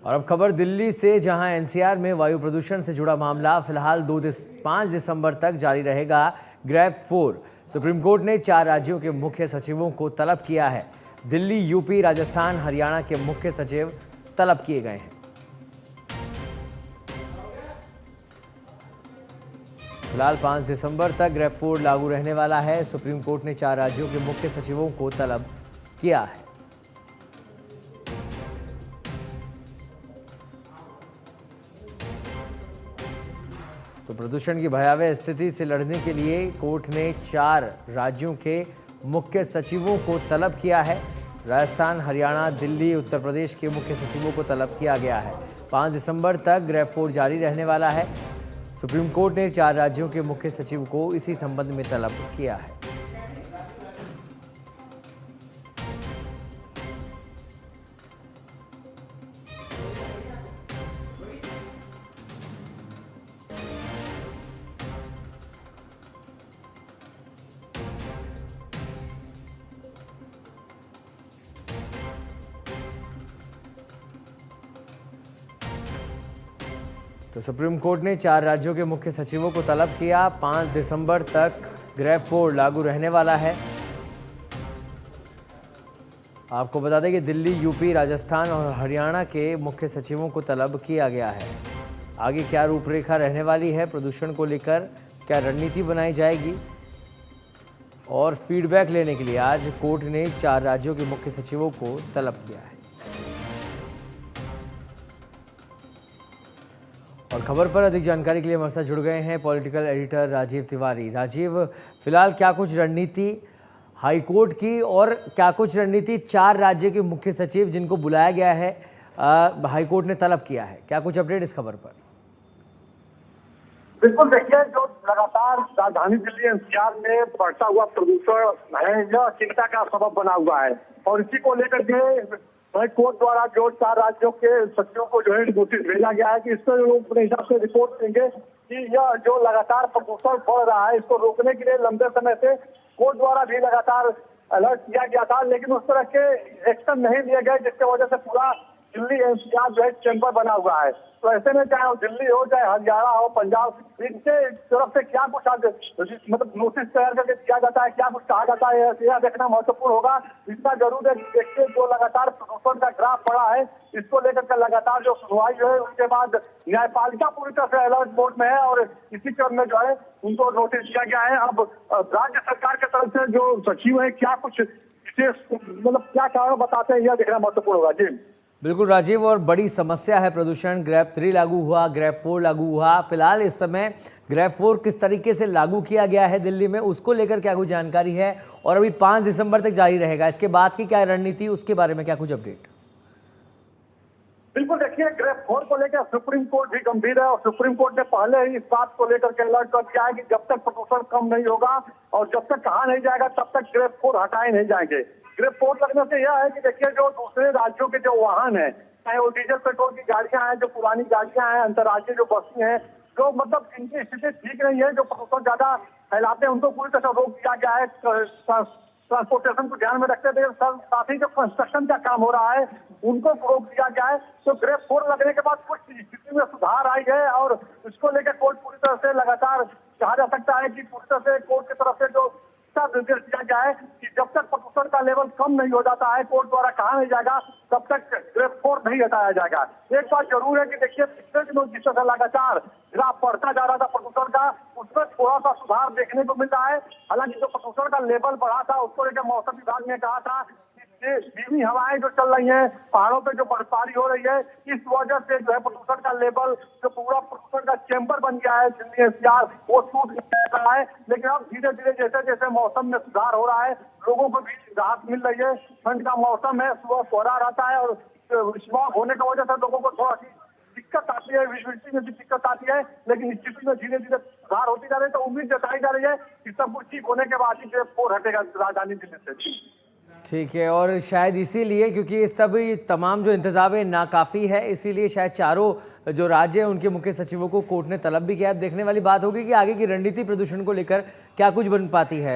और अब खबर दिल्ली से, जहां एनसीआर में वायु प्रदूषण से जुड़ा मामला फिलहाल 5 दिसंबर तक जारी रहेगा। ग्रेप 4 सुप्रीम कोर्ट ने 4 राज्यों के मुख्य सचिवों को तलब किया है। दिल्ली, यूपी, राजस्थान, हरियाणा के मुख्य सचिव तलब किए गए हैं। फिलहाल 5 दिसंबर तक ग्रेप 4 लागू रहने वाला है। सुप्रीम कोर्ट ने 4 राज्यों के मुख्य सचिवों को तलब किया है। तो प्रदूषण की भयावह स्थिति से लड़ने के लिए कोर्ट ने 4 राज्यों के मुख्य सचिवों को तलब किया है। राजस्थान, हरियाणा, दिल्ली, उत्तर प्रदेश के मुख्य सचिवों को तलब किया गया है। 5 दिसंबर तक ग्रेप 4 जारी रहने वाला है। सुप्रीम कोर्ट ने 4 राज्यों के मुख्य सचिव को इसी संबंध में तलब किया है। तो सुप्रीम कोर्ट ने 4 राज्यों के मुख्य सचिवों को तलब किया। 5 दिसंबर तक ग्रेप 4 लागू रहने वाला है। आपको बता दें कि दिल्ली, यूपी, राजस्थान और हरियाणा के मुख्य सचिवों को तलब किया गया है। आगे क्या रूपरेखा रहने वाली है प्रदूषण को लेकर, क्या रणनीति बनाई जाएगी, और फीडबैक लेने के लिए आज कोर्ट ने 4 राज्यों के मुख्य सचिवों को तलब किया है। और खबर पर अधिक जानकारी के लिए हमारे साथ जुड़ गए हैं पॉलिटिकल एडिटर राजीव तिवारी। राजीव, फिलहाल क्या कुछ रणनीति हाईकोर्ट की और क्या कुछ रणनीति 4 राज्य के मुख्य सचिव जिनको बुलाया गया है, हाईकोर्ट ने तलब किया है, क्या कुछ अपडेट इस खबर पर? बिल्कुल, देखिए, जो लगातार राजधानी दिल्ली एनसीआर में बढ़ता हुआ प्रदूषण है, यह चिंता का सबब बना हुआ है। और इसी को लेकर के कोर्ट द्वारा जो 4 राज्यों के सचिवों को जो है नोटिस भेजा गया है कि इस पर लोग अपने हिसाब से रिपोर्ट देंगे कि यह जो लगातार प्रदूषण बढ़ रहा है, इसको रोकने के लिए लंबे समय से कोर्ट द्वारा भी लगातार अलर्ट किया गया था, लेकिन उस तरह के एक्शन नहीं लिए गए, जिसकी वजह से पूरा दिल्ली एनसीआर जो है चैम्बर बना हुआ है। तो ऐसे में चाहे दिल्ली हो, चाहे हरियाणा हो, पंजाब, इनके तरफ से क्या कुछ मतलब नोटिस तैयार करके दिया जाता है, क्या कुछ कहा जाता है, यह देखना महत्वपूर्ण होगा। इतना जरूर है कि देखिए, जो लगातार प्रदूषण का ग्राफ बढ़ा है, इसको लेकर के लगातार जो सुनवाई है, उसके बाद न्यायपालिका पूरी तरह से अलर्ट मोड में है और इसी क्रम में जो है उनको नोटिस दिया गया है। अब राज्य सरकार की तरफ से जो सचिव है, क्या कुछ विशेष मतलब क्या कारण बताते हैं, यह देखना महत्वपूर्ण होगा। जी बिल्कुल राजीव, और बड़ी समस्या है प्रदूषण। ग्रेप 3 लागू हुआ, ग्रेप 4 लागू हुआ। फिलहाल इस समय ग्रेप 4 किस तरीके से लागू किया गया है दिल्ली में, उसको लेकर क्या कुछ जानकारी है, और अभी 5 दिसंबर तक जारी रहेगा, इसके बाद की क्या रणनीति, उसके बारे में क्या कुछ अपडेट? बिल्कुल, देखिए, ग्रेप 4 को लेकर सुप्रीम कोर्ट भी गंभीर है और सुप्रीम कोर्ट ने पहले ही इस बात को लेकर के अलर्ट कर दिया है कि जब तक प्रदूषण कम नहीं होगा और जब तक कहा नहीं जाएगा, तब तक ग्रेप 4 हटाए नहीं जाएंगे। ग्रेप 4 लगने से यह है कि देखिए, जो दूसरे राज्यों के जो वाहन है, चाहे वो डीजल पेट्रोल की गाड़ियां हैं, जो पुरानी गाड़ियां हैं, अंतर्राज्यीय जो बसें हैं, जो मतलब जिनकी स्थिति ठीक नहीं है, जो प्रदूषण ज्यादा फैलाते हैं, उनको पूरी तरह से रोक दिया गया है। ट्रांसपोर्टेशन को ध्यान में रखते हुए साथ ही जो कंस्ट्रक्शन का काम हो रहा है, उनको रोक दिया गया है। तो ग्रेप 4 लगने के बाद कुछ स्थिति में सुधार आई है और इसको लेकर कोर्ट पूरी तरह से लगातार कहा जा सकता है कि पूरी तरह से कोर्ट की तरफ से जो निर्देश दिया गया है कि जब तक प्रदूषण का लेवल कम नहीं हो जाता है, कोर्ट द्वारा कहा नहीं जाएगा, तब तक ग्रेप 4 नहीं हटाया जाएगा। एक बात जरूर है कि देखिए, पिछले दिनों जिस तरह लगातार ग्राफ बढ़ता जा रहा था प्रदूषण का, उसमें थोड़ा सा सुधार देखने को मिल रहा है। हालांकि जो प्रदूषण का लेवल बढ़ा था, उसको लेकर मौसम विभाग ने कहा था कि धीमी हवाएं जो चल रही हैं, पहाड़ों पे जो बर्फबारी हो रही है, इस वजह से जो है प्रदूषण का लेवल, जो पूरा प्रदूषण का चैम्बर बन गया है दिल्ली एनसीआर, वो टूट रहा है। लेकिन अब धीरे धीरे जैसे जैसे मौसम में सुधार हो रहा है, लोगों को भी राहत मिल रही है। ठंड का मौसम है, सुबह कोहरा रहता है और स्मॉग होने की वजह से लोगों को थोड़ा सी दिक्कत आती है, विजिबिलिटी में भी दिक्कत आती है, लेकिन स्थिति में धीरे धीरे सुधार होती जा रही है। तो उम्मीद जताई जा रही है कि सब कुछ ठीक होने के बाद ही ग्रेप 4 हटेगा राजधानी दिल्ली से। ठीक है, और शायद इसीलिए, क्योंकि इस सभी तमाम जो इंतजाम है नाकाफ़ी है, इसीलिए शायद चारों जो राज्य हैं उनके मुख्य सचिवों को कोर्ट ने तलब भी किया है। देखने वाली बात होगी कि आगे की रणनीति प्रदूषण को लेकर क्या कुछ बन पाती है।